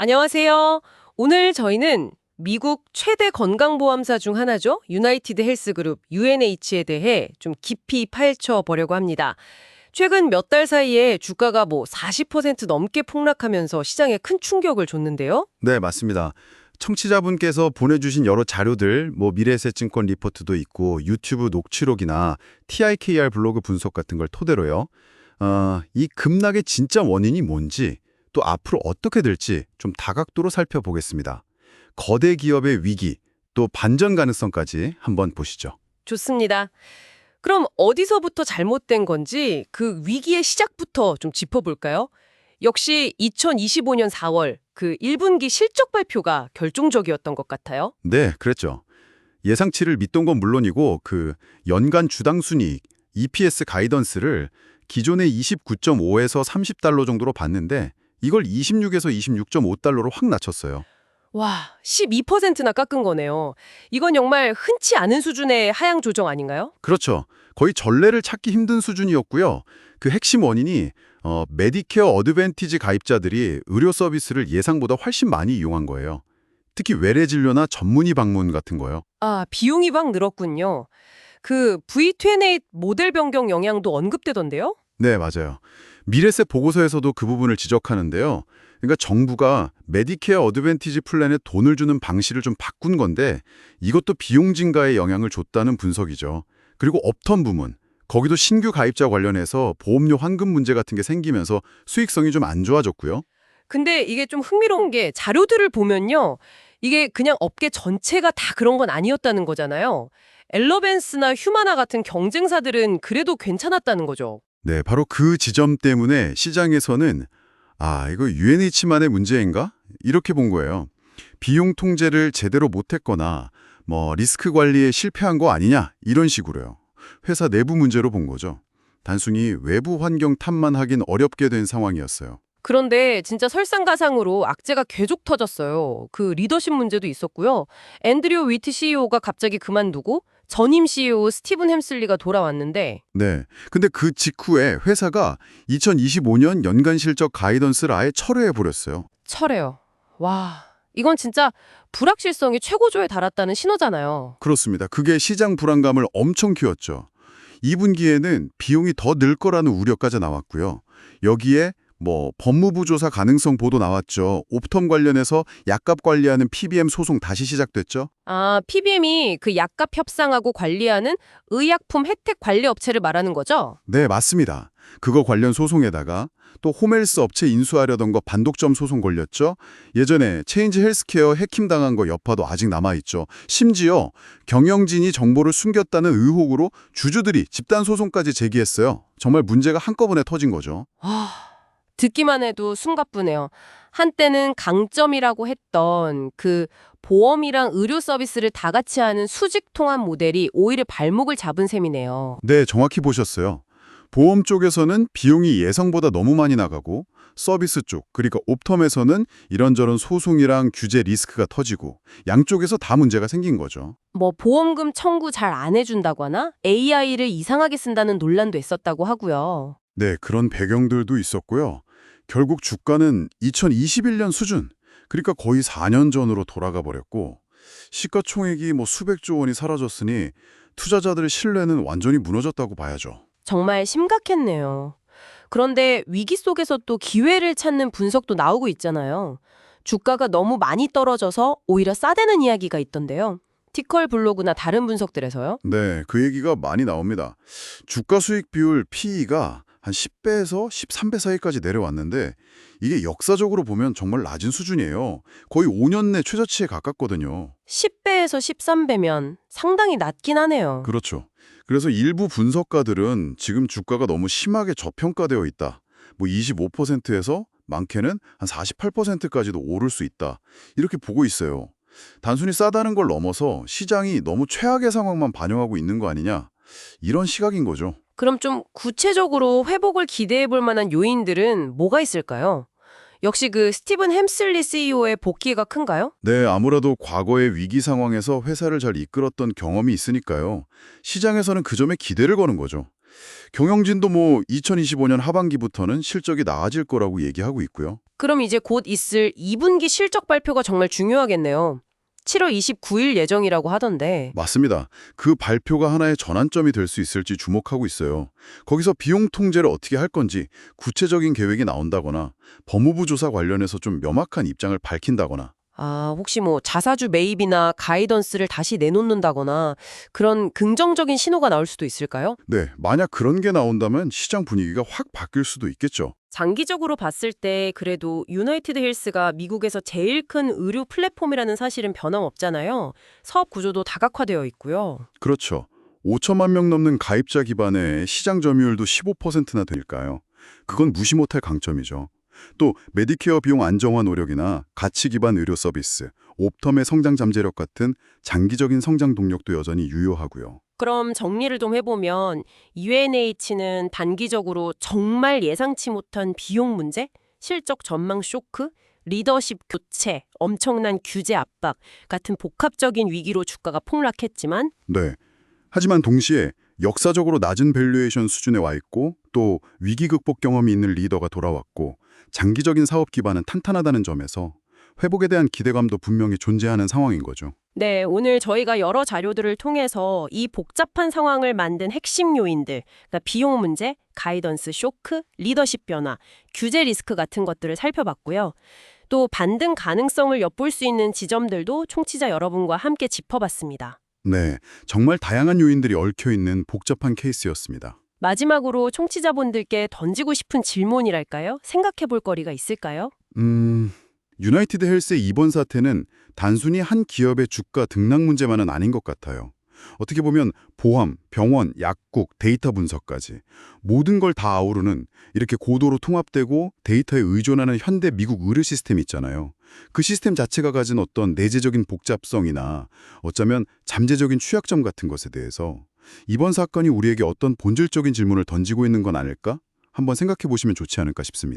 안녕하세요. 오늘 저희는 미국 최대 건강보험사 중 하나죠. 유나이티드 헬스그룹 UNH에 대해 좀 깊이 파헤쳐 보려고 합니다. 최근 몇 달 사이에 주가가 40% 넘게 폭락하면서 시장에 큰 충격을 줬는데요. 네, 맞습니다. 청취자분께서 보내주신 여러 자료들, 미래에셋증권 리포트도 있고 유튜브 녹취록이나 TIKR 블로그 분석 같은 걸 토대로요. 이 급락의 진짜 원인이 뭔지, 또 앞으로 어떻게 될지 좀 다각도로 살펴보겠습니다. 거대 기업의 위기, 또 반전 가능성까지 한번 보시죠. 좋습니다. 그럼 어디서부터 잘못된 건지 그 위기의 시작부터 좀 짚어볼까요? 역시 2025년 4월 그 1분기 실적 발표가 결정적이었던 것 같아요. 네, 그랬죠. 예상치를 밑돈 건 물론이고 그 연간 주당 순이익, EPS 가이던스를 기존의 29.5에서 30달러 정도로 봤는데 이걸 26에서 26.5달러로 확 낮췄어요. 와, 12%나 깎은 거네요. 이건 정말 흔치 않은 수준의 하향 조정 아닌가요? 그렇죠. 거의 전례를 찾기 힘든 수준이었고요. 그 핵심 원인이 메디케어 어드밴티지 가입자들이 의료 서비스를 예상보다 훨씬 많이 이용한 거예요. 특히 외래 진료나 전문의 방문 같은 거요. 아, 비용이 막 늘었군요. 그 V28 모델 변경 영향도 언급되던데요? 네, 맞아요. 미래세 보고서에서도 그 부분을 지적하는데요. 그러니까 정부가 메디케어 어드밴티지 플랜에 돈을 주는 방식을 좀 바꾼 건데 이것도 비용 증가에 영향을 줬다는 분석이죠. 그리고 업텀 부문, 거기도 신규 가입자 관련해서 보험료 환급 문제 같은 게 생기면서 수익성이 좀 안 좋아졌고요. 근데 이게 좀 흥미로운 게 자료들을 보면요. 이게 그냥 업계 전체가 다 그런 건 아니었다는 거잖아요. 엘러벤스나 휴마나 같은 경쟁사들은 그래도 괜찮았다는 거죠. 네, 바로 그 지점 때문에 시장에서는 이거 UNH만의 문제인가? 이렇게 본 거예요. 비용 통제를 제대로 못했거나 리스크 관리에 실패한 거 아니냐 이런 식으로요. 회사 내부 문제로 본 거죠. 단순히 외부 환경 탓만 하긴 어렵게 된 상황이었어요. 그런데 진짜 설상가상으로 악재가 계속 터졌어요. 그 리더십 문제도 있었고요. 앤드류 위트 CEO가 갑자기 그만두고 전임 CEO 스티븐 햄슬리가 돌아왔는데 네. 근데 그 직후에 회사가 2025년 연간 실적 가이던스를 아예 철회해버렸어요. 철회요. 와, 이건 진짜 불확실성이 최고조에 달았다는 신호잖아요. 그렇습니다. 그게 시장 불안감을 엄청 키웠죠. 2분기에는 비용이 더 늘 거라는 우려까지 나왔고요. 여기에 법무부 조사 가능성 보도 나왔죠. 옵텀 관련해서 약값 관리하는 PBM 소송 다시 시작됐죠. 아, PBM이 그 약값 협상하고 관리하는 의약품 혜택 관리 업체를 말하는 거죠? 네, 맞습니다. 그거 관련 소송에다가 또 호멜스 업체 인수하려던 거 반독점 소송 걸렸죠. 예전에 체인지 헬스케어 해킹당한 거 여파도 아직 남아있죠. 심지어 경영진이 정보를 숨겼다는 의혹으로 주주들이 집단 소송까지 제기했어요. 정말 문제가 한꺼번에 터진 거죠. 아, 듣기만 해도 숨가쁘네요. 한때는 강점이라고 했던 그 보험이랑 의료 서비스를 다 같이 하는 수직 통합 모델이 오히려 발목을 잡은 셈이네요. 네, 정확히 보셨어요. 보험 쪽에서는 비용이 예상보다 너무 많이 나가고 서비스 쪽, 그러니까 옵텀에서는 이런저런 소송이랑 규제 리스크가 터지고 양쪽에서 다 문제가 생긴 거죠. 보험금 청구 잘 안 해준다거나 AI를 이상하게 쓴다는 논란도 있었다고 하고요. 네, 그런 배경들도 있었고요. 결국 주가는 2021년 수준, 그러니까 거의 4년 전으로 돌아가 버렸고 시가총액이 수백조 원이 사라졌으니 투자자들의 신뢰는 완전히 무너졌다고 봐야죠. 정말 심각했네요. 그런데 위기 속에서 또 기회를 찾는 분석도 나오고 있잖아요. 주가가 너무 많이 떨어져서 오히려 싸대는 이야기가 있던데요. 티컬 블로그나 다른 분석들에서요. 네, 그 얘기가 많이 나옵니다. 주가 수익 비율 PE가 한 10배에서 13배 사이까지 내려왔는데 이게 역사적으로 보면 정말 낮은 수준이에요. 거의 5년 내 최저치에 가깝거든요. 10배에서 13배면 상당히 낮긴 하네요. 그렇죠. 그래서 일부 분석가들은 지금 주가가 너무 심하게 저평가되어 있다. 25%에서 많게는 한 48%까지도 오를 수 있다. 이렇게 보고 있어요. 단순히 싸다는 걸 넘어서 시장이 너무 최악의 상황만 반영하고 있는 거 아니냐? 이런 시각인 거죠. 그럼 좀 구체적으로 회복을 기대해 볼 만한 요인들은 뭐가 있을까요? 역시 그 스티븐 햄슬리 CEO의 복귀가 큰가요? 네, 아무래도 과거의 위기 상황에서 회사를 잘 이끌었던 경험이 있으니까요. 시장에서는 그 점에 기대를 거는 거죠. 경영진도 2025년 하반기부터는 실적이 나아질 거라고 얘기하고 있고요. 그럼 이제 곧 있을 2분기 실적 발표가 정말 중요하겠네요. 7월 29일 예정이라고 하던데. 맞습니다. 그 발표가 하나의 전환점이 될 수 있을지 주목하고 있어요. 거기서 비용 통제를 어떻게 할 건지 구체적인 계획이 나온다거나 법무부 조사 관련해서 좀 명확한 입장을 밝힌다거나. 혹시 자사주 매입이나 가이던스를 다시 내놓는다거나 그런 긍정적인 신호가 나올 수도 있을까요? 네, 만약 그런 게 나온다면 시장 분위기가 확 바뀔 수도 있겠죠. 장기적으로 봤을 때 그래도 유나이티드 헬스가 미국에서 제일 큰 의료 플랫폼이라는 사실은 변함없잖아요. 사업 구조도 다각화되어 있고요. 그렇죠. 5천만 명 넘는 가입자 기반의 시장 점유율도 15%나 되니까요. 그건 무시 못할 강점이죠. 또 메디케어 비용 안정화 노력이나 가치 기반 의료 서비스, 옵텀의 성장 잠재력 같은 장기적인 성장 동력도 여전히 유효하고요. 그럼 정리를 좀 해보면 UNH는 단기적으로 정말 예상치 못한 비용 문제, 실적 전망 쇼크, 리더십 교체, 엄청난 규제 압박 같은 복합적인 위기로 주가가 폭락했지만 네. 하지만 동시에 역사적으로 낮은 밸류에이션 수준에 와 있고 또 위기 극복 경험이 있는 리더가 돌아왔고 장기적인 사업 기반은 탄탄하다는 점에서 회복에 대한 기대감도 분명히 존재하는 상황인 거죠. 네, 오늘 저희가 여러 자료들을 통해서 이 복잡한 상황을 만든 핵심 요인들, 그러니까 비용 문제, 가이던스 쇼크, 리더십 변화, 규제 리스크 같은 것들을 살펴봤고요. 또 반등 가능성을 엿볼 수 있는 지점들도 청취자 여러분과 함께 짚어봤습니다. 네, 정말 다양한 요인들이 얽혀있는 복잡한 케이스였습니다. 마지막으로 청취자분들께 던지고 싶은 질문이랄까요? 생각해 볼 거리가 있을까요? 유나이티드 헬스의 이번 사태는 단순히 한 기업의 주가 등락 문제만은 아닌 것 같아요. 어떻게 보면 보험, 병원, 약국, 데이터 분석까지 모든 걸 다 아우르는 이렇게 고도로 통합되고 데이터에 의존하는 현대 미국 의료 시스템 있잖아요. 그 시스템 자체가 가진 어떤 내재적인 복잡성이나 어쩌면 잠재적인 취약점 같은 것에 대해서 이번 사건이 우리에게 어떤 본질적인 질문을 던지고 있는 건 아닐까? 한번 생각해 보시면 좋지 않을까 싶습니다.